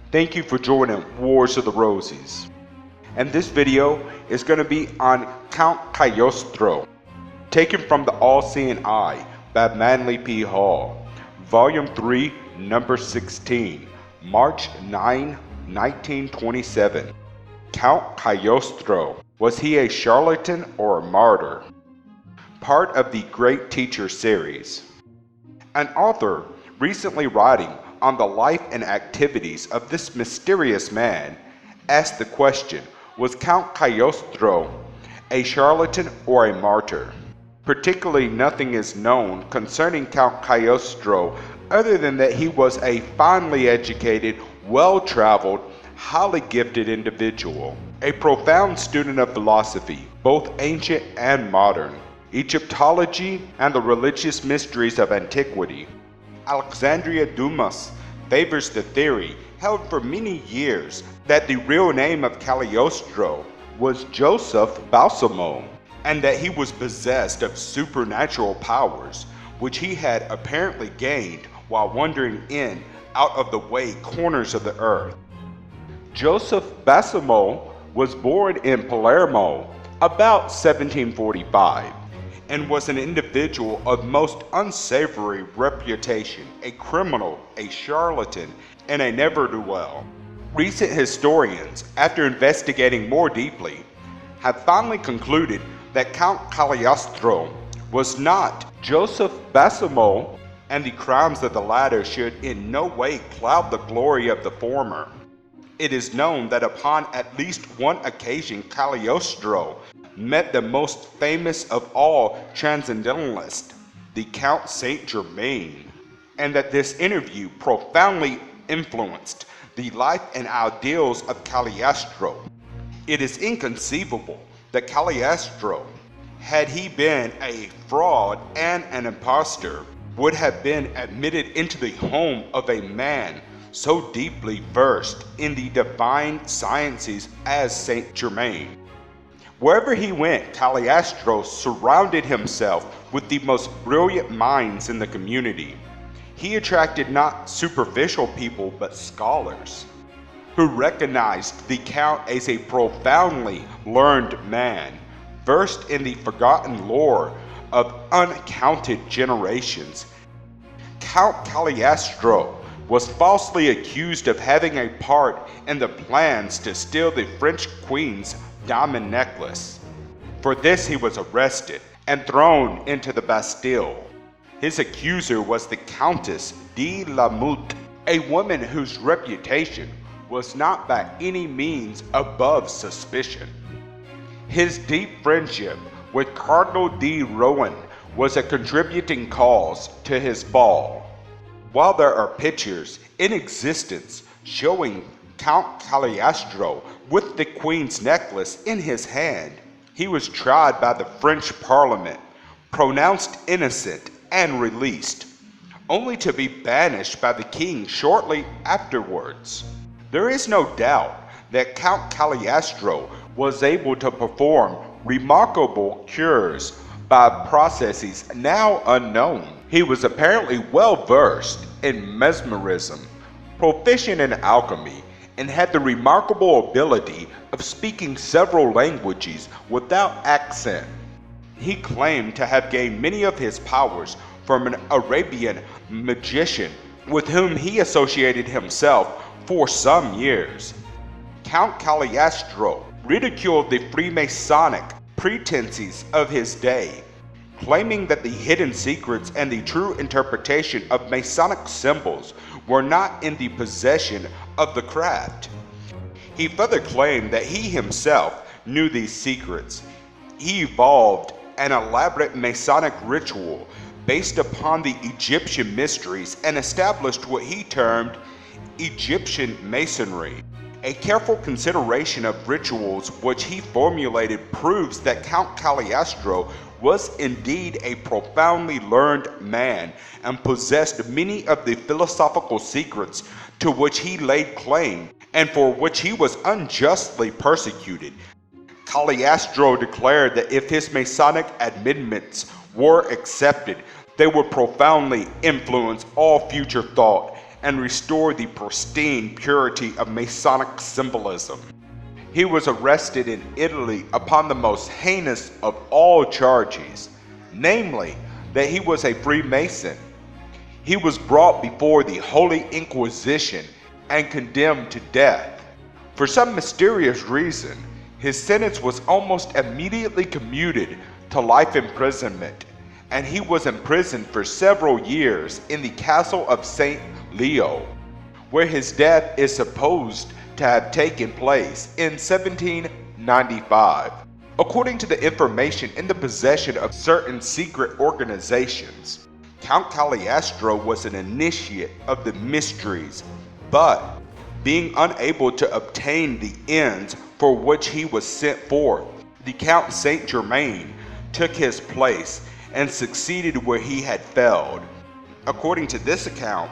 Thank you for joining Wars of the Roses. And this video is going to be on Count Cagliostro, taken from The All-Seeing Eye by Manly P. Hall, Volume 3, Number 16, March 9, 1927. Count Cagliostro, was he a charlatan or a martyr? Part of the Great Teacher series. An author recently writing on the life and activities of this mysterious man asked the question, was Count Cagliostro a charlatan or a martyr? Particularly nothing is known concerning Count Cagliostro other than that he was a finely educated, well-traveled, highly gifted individual, a profound student of philosophy, both ancient and modern, Egyptology and the religious mysteries of antiquity. Alexandria Dumas favors the theory held for many years that the real name of Cagliostro was Joseph Balsamo, and that he was possessed of supernatural powers, which he had apparently gained while wandering in out-of-the-way corners of the earth. Joseph Balsamo was born in Palermo about 1745, and was an individual of most unsavory reputation, a criminal, a charlatan, and a ne'er-do-well. Recent historians, after investigating more deeply, have finally concluded that Count Cagliostro was not Joseph Balsamo, and the crimes of the latter should in no way cloud the glory of the former. It is known that upon at least one occasion Cagliostro met the most famous of all transcendentalists, the Count Saint Germain, and that this interview profoundly influenced the life and ideals of Cagliostro. It is inconceivable that Cagliostro, had he been a fraud and an impostor, would have been admitted into the home of a man so deeply versed in the divine sciences as Saint Germain. Wherever he went, Cagliostro surrounded himself with the most brilliant minds in the community. He attracted not superficial people but scholars, who recognized the Count as a profoundly learned man, versed in the forgotten lore of uncounted generations. Count Cagliostro was falsely accused of having a part in the plans to steal the French Queen's diamond necklace. For this he was arrested and thrown into the Bastille. His accuser was the Countess de la Motte, a woman whose reputation was not by any means above suspicion. His deep friendship with Cardinal de Rohan was a contributing cause to his fall. While there are pictures in existence showing Count Cagliostro with the Queen's necklace in his hand, he was tried by the French Parliament, pronounced innocent, and released, only to be banished by the King shortly afterwards. There is no doubt that Count Cagliostro was able to perform remarkable cures by processes now unknown. He was apparently well versed in mesmerism, proficient in alchemy, and had the remarkable ability of speaking several languages without accent. He claimed to have gained many of his powers from an Arabian magician with whom he associated himself for some years. Count Cagliostro ridiculed the Freemasonic pretenses of his day, claiming that the hidden secrets and the true interpretation of Masonic symbols were not in the possession of the craft. He further claimed that he himself knew these secrets. He evolved an elaborate Masonic ritual based upon the Egyptian mysteries and established what he termed Egyptian Masonry. A careful consideration of rituals which he formulated proves that Count Cagliostro was indeed a profoundly learned man and possessed many of the philosophical secrets to which he laid claim and for which he was unjustly persecuted. Cagliostro declared that if his Masonic admits were accepted, they would profoundly influence all future thought and restore the pristine purity of Masonic symbolism. He was arrested in Italy upon the most heinous of all charges, namely that he was a Freemason. He was brought before the Holy Inquisition and condemned to death. For some mysterious reason, his sentence was almost immediately commuted to life imprisonment, and he was imprisoned for several years in the castle of St. Leo, where his death is supposed to have taken place in 1795. According to the information in the possession of certain secret organizations, Count Cagliostro was an initiate of the mysteries, but being unable to obtain the ends for which he was sent forth, the Count Saint Germain took his place and succeeded where he had failed. According to this account,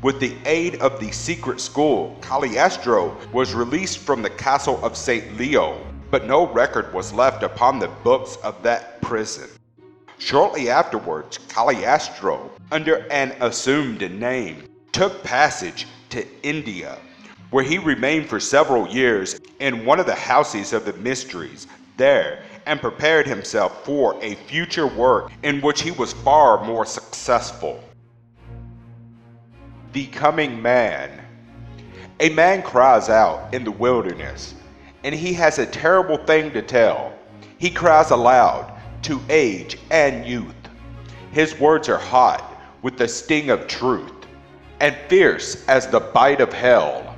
with the aid of the secret school, Cagliostro was released from the castle of St. Leo, but no record was left upon the books of that prison. Shortly afterwards, Cagliostro, under an assumed name, took passage to India, where he remained for several years in one of the houses of the mysteries there, and prepared himself for a future work in which he was far more successful. The Coming Man. A man cries out in the wilderness, and he has a terrible thing to tell. He cries aloud to age and youth. His words are hot with the sting of truth, and fierce as the bite of hell.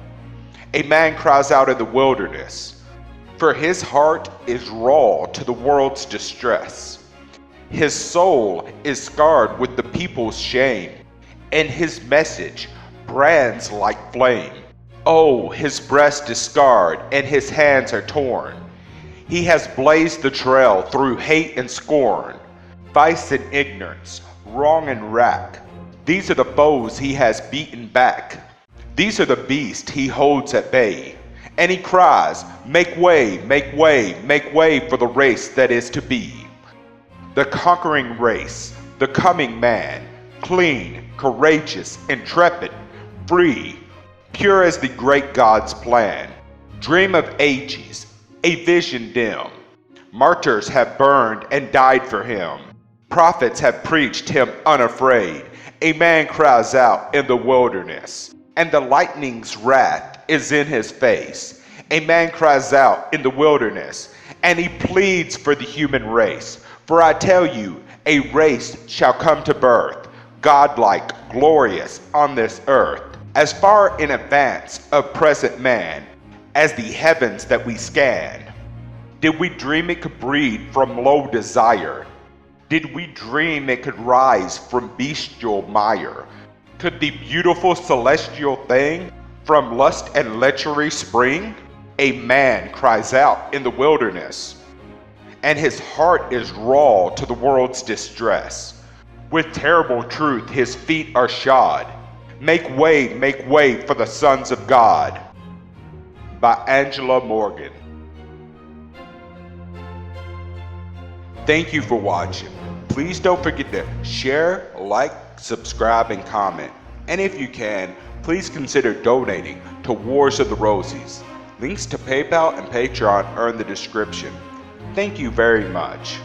A man cries out in the wilderness, for his heart is raw to the world's distress. His soul is scarred with the people's shame, and his message brands like flame. Oh, his breast is scarred and his hands are torn. He has blazed the trail through hate and scorn, vice and ignorance, wrong and wrack. These are the foes he has beaten back. These are the beasts he holds at bay. And he cries, make way, make way, make way for the race that is to be. The conquering race, the coming man, clean, courageous, intrepid, free, pure as the great God's plan. Dream of ages, a vision dim. Martyrs have burned and died for him. Prophets have preached him unafraid. A man cries out in the wilderness, and the lightning's wrath is in his face. A man cries out in the wilderness, and he pleads for the human race. For I tell you, a race shall come to birth, godlike, glorious on this earth, as far in advance of present man as the heavens that we scan. Did we dream it could breed from low desire? Did we dream it could rise from bestial mire? Could the beautiful celestial thing from lust and lechery spring? A man cries out in the wilderness, and his heart is raw to the world's distress. With terrible truth his feet are shod. Make way for the sons of God. By Angela Morgan. Thank you for watching. Please don't forget to share, like, subscribe, and comment. And if you can, please consider donating to Wars of the Rosies. Links to PayPal and Patreon are in the description. Thank you very much.